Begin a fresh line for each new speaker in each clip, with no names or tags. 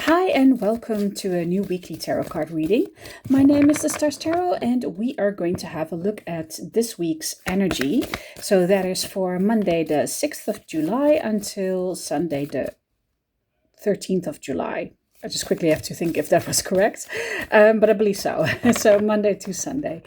Hi, and welcome to a new weekly tarot card reading. My name is the Stars Tarot, and we are going to have a look at this week's energy. So that is for Monday, the 6th of July until Sunday, the 13th of July. I just quickly have to think if that was correct, but I believe so. So Monday to Sunday.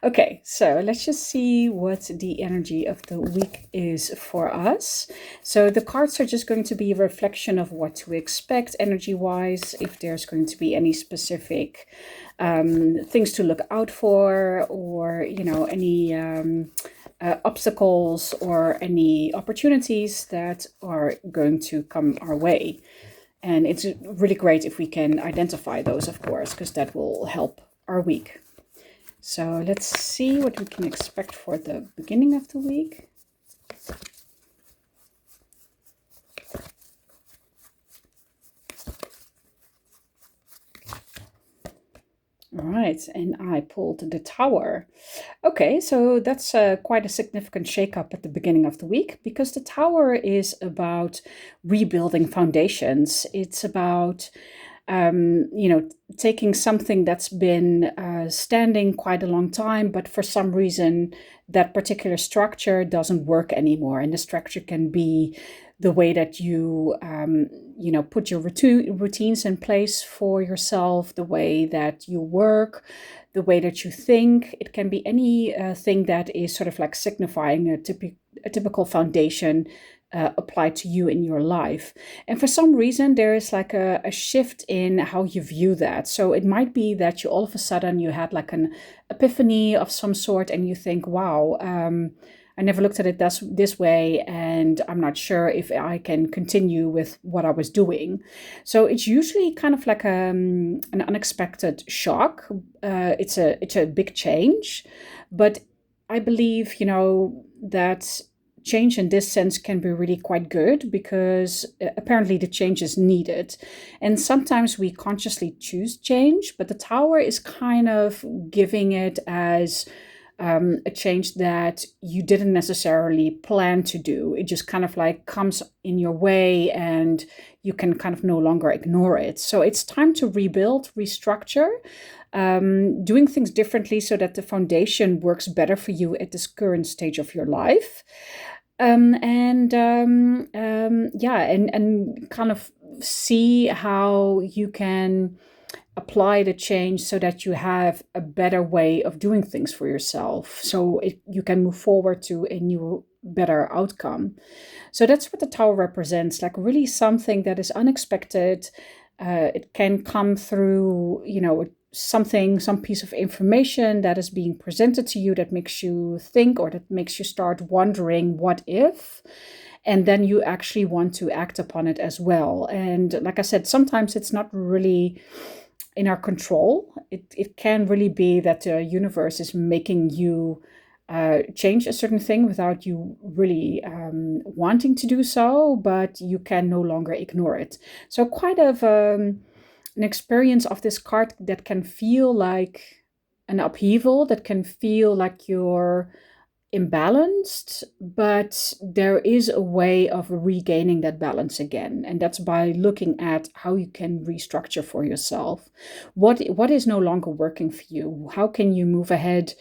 Okay, so let's just see what the energy of the week is for us. So the cards are just going to be a reflection of what to expect energy-wise, if there's going to be any specific things to look out for, or, any obstacles or any opportunities that are going to come our way. And it's really great if we can identify those, of course, because that will help our week. So let's see what we can expect for the beginning of the week. All right, and I pulled the Tower. Okay, so that's quite a significant shakeup at the beginning of the week, because the Tower is about rebuilding foundations. It's about taking something that's been standing quite a long time, but for some reason that particular structure doesn't work anymore. And the structure can be the way that you, put your routines in place for yourself, the way that you work, the way that you think. It can be any thing that is sort of like signifying a typical foundation applied to you in your life. And for some reason, there is like a shift in how you view that. So it might be that you all of a sudden you had like an epiphany of some sort, and you think, wow, I never looked at it this way, and I'm not sure if I can continue with what I was doing. So it's usually kind of like an unexpected shock. It's a big change, but I believe, that change in this sense can be really quite good, because apparently the change is needed. And sometimes we consciously choose change, but the Tower is kind of giving it as a change that you didn't necessarily plan to do. It just kind of like comes in your way, and you can kind of no longer ignore it. So it's time to rebuild, restructure, doing things differently so that the foundation works better for you at this current stage of your life. And kind of see how you can apply the change so that you have a better way of doing things for yourself, so you can move forward to a new, better outcome. So that's what the Tower represents, like really something that is unexpected. It can come through, some piece of information that is being presented to you that makes you think, or that makes you start wondering, what if? And then you actually want to act upon it as well. And like I said, sometimes it's not really in our control. It can really be that the universe is making you change a certain thing without you really wanting to do so, but you can no longer ignore it. So quite of an experience of this card that can feel like an upheaval, that can feel like you're imbalanced, but there is a way of regaining that balance again, and that's by looking at how you can restructure for yourself. What is no longer working for you? How can you move ahead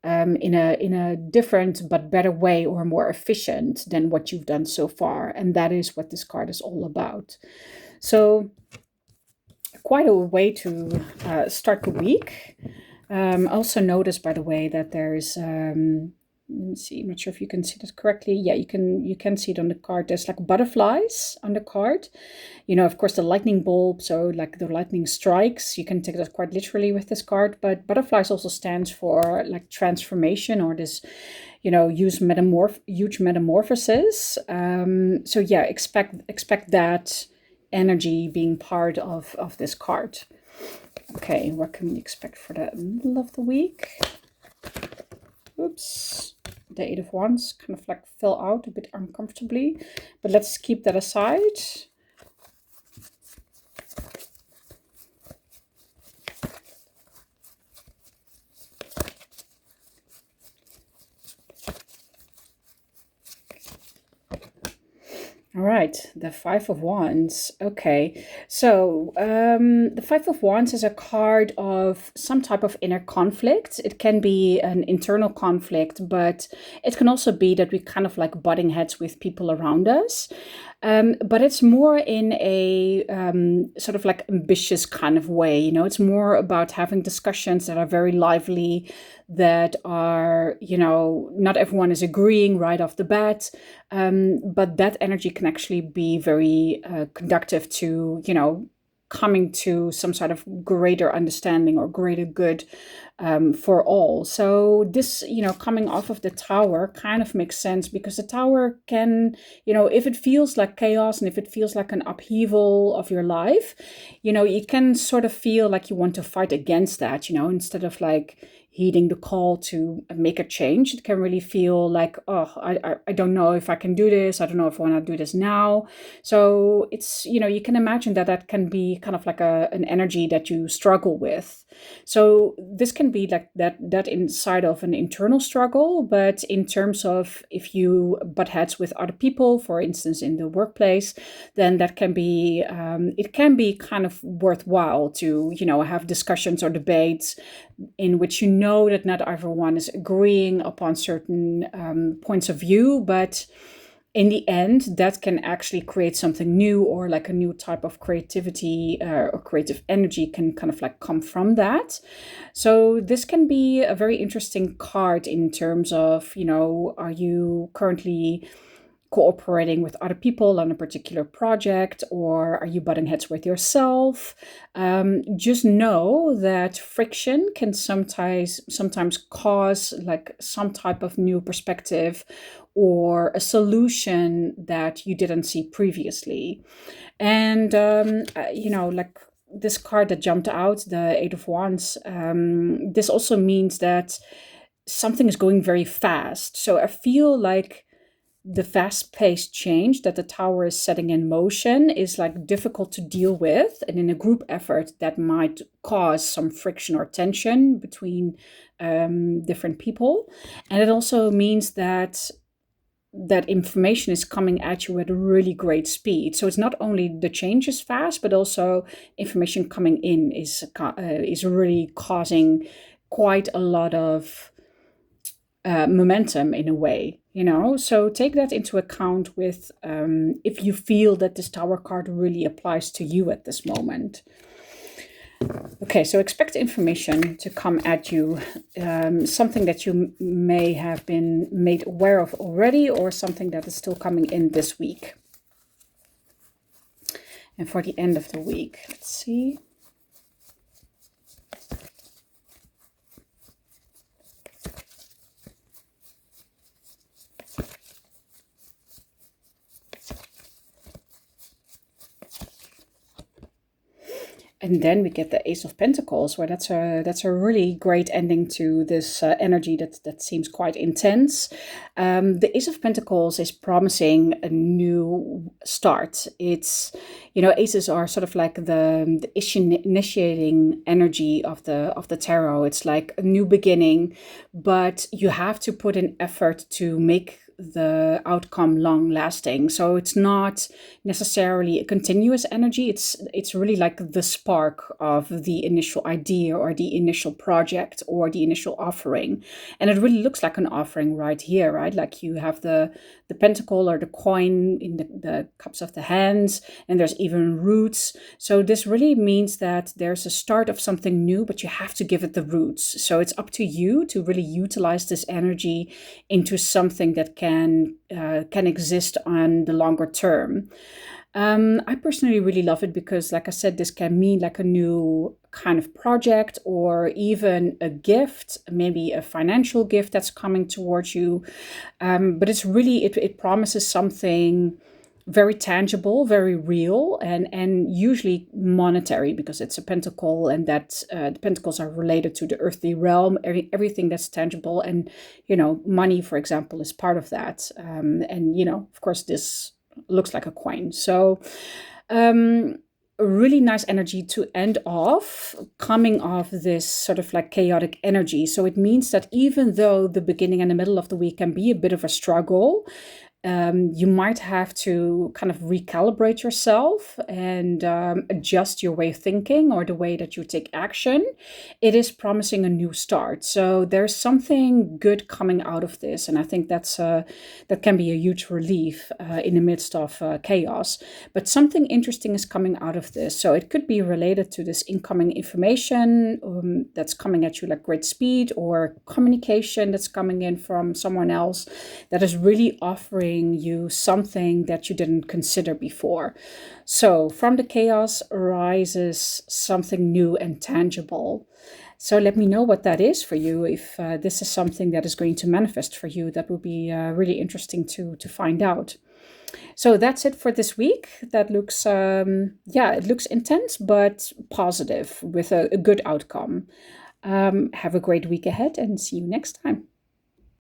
in a different but better way, or more efficient than what you've done so far? And that is what this card is all about. So quite a way to start the week. Also notice, by the way, that there's let me see, I'm not sure if you can see this correctly. Yeah, you can see it on the card. There's like butterflies on the card. Of course, the lightning bulb, so like the lightning strikes. You can take that quite literally with this card, but butterflies also stands for like transformation, or this, huge metamorphosis. So yeah, expect that energy being part of this card. Okay, what can we expect for the middle of the week? Oops, the Eight of Wands kind of like fell out a bit uncomfortably, but let's keep that aside. All right, the Five of Wands. Okay, so the Five of Wands is a card of some type of inner conflict. It can be an internal conflict, but it can also be that we kind of like butting heads with people around us. But it's more in a sort of like ambitious kind of way. It's more about having discussions that are very lively, that are, not everyone is agreeing right off the bat. But that energy can actually be very conductive to, coming to some sort of greater understanding or greater good for all. So this, coming off of the tower kind of makes sense, because the tower can, if it feels like chaos and if it feels like an upheaval of your life, you can sort of feel like you want to fight against that, instead of like heeding the call to make a change. It can really feel like, oh, I don't know if I can do this. I don't know if I want to do this now. So it's, you can imagine that that can be kind of like an energy that you struggle with. So this can be like that inside of an internal struggle, but in terms of if you butt heads with other people, for instance, in the workplace, then that can be, it can be kind of worthwhile to, have discussions or debates in which that not everyone is agreeing upon certain points of view, but in the end, that can actually create something new, or like a new type of creativity or creative energy can kind of like come from that. So this can be a very interesting card in terms of, are you currently cooperating with other people on a particular project, or are you butting heads with yourself? Just know that friction can sometimes cause like some type of new perspective or a solution that you didn't see previously. And like this card that jumped out, the Eight of Wands, this also means that something is going very fast. So I feel like the fast-paced change that the tower is setting in motion is like difficult to deal with, and in a group effort that might cause some friction or tension between different people. And it also means that information is coming at you at a really great speed. So it's not only the change is fast, but also information coming in is really causing quite a lot of momentum in a way, so take that into account with if you feel that this tower card really applies to you at this moment. Okay, so expect information to come at you, something that you may have been made aware of already, or something that is still coming in this week. And for the end of the week, let's see. And then we get the Ace of Pentacles, where that's a really great ending to this energy that seems quite intense. The Ace of Pentacles is promising a new start. It's, aces are sort of like the initiating energy of the tarot. It's like a new beginning, but you have to put in effort to make the outcome long lasting. So it's not necessarily a continuous energy. It's really like the spark of the initial idea or the initial project or the initial offering. And it really looks like an offering right here, right? Like you have the pentacle or the coin in the cups of the hands, and there's even roots. So this really means that there's a start of something new, but you have to give it the roots. So it's up to you to really utilize this energy into something that can exist on the longer term. I personally really love it because, like I said, this can mean like a new kind of project or even a gift, maybe a financial gift that's coming towards you. But it's really, it promises something very tangible, very real, and usually monetary, because it's a pentacle, and that the pentacles are related to the earthly realm, everything that's tangible, and money, for example, is part of that. And of course, this looks like a coin. So a really nice energy to end off, coming off this sort of like chaotic energy. So it means that even though the beginning and the middle of the week can be a bit of a struggle, You might have to kind of recalibrate yourself and adjust your way of thinking or the way that you take action. It is promising a new start. So there's something good coming out of this, and I think that can be a huge relief in the midst of chaos. But something interesting is coming out of this. So it could be related to this incoming information that's coming at you like great speed, or communication that's coming in from someone else that is really offering you something that you didn't consider before. So from the chaos arises something new and tangible. So let me know what that is for you. If this is something that is going to manifest for you, that would be really interesting to find out. So that's it for this week. That looks, it looks intense, but positive with a good outcome. Have a great week ahead and see you next time.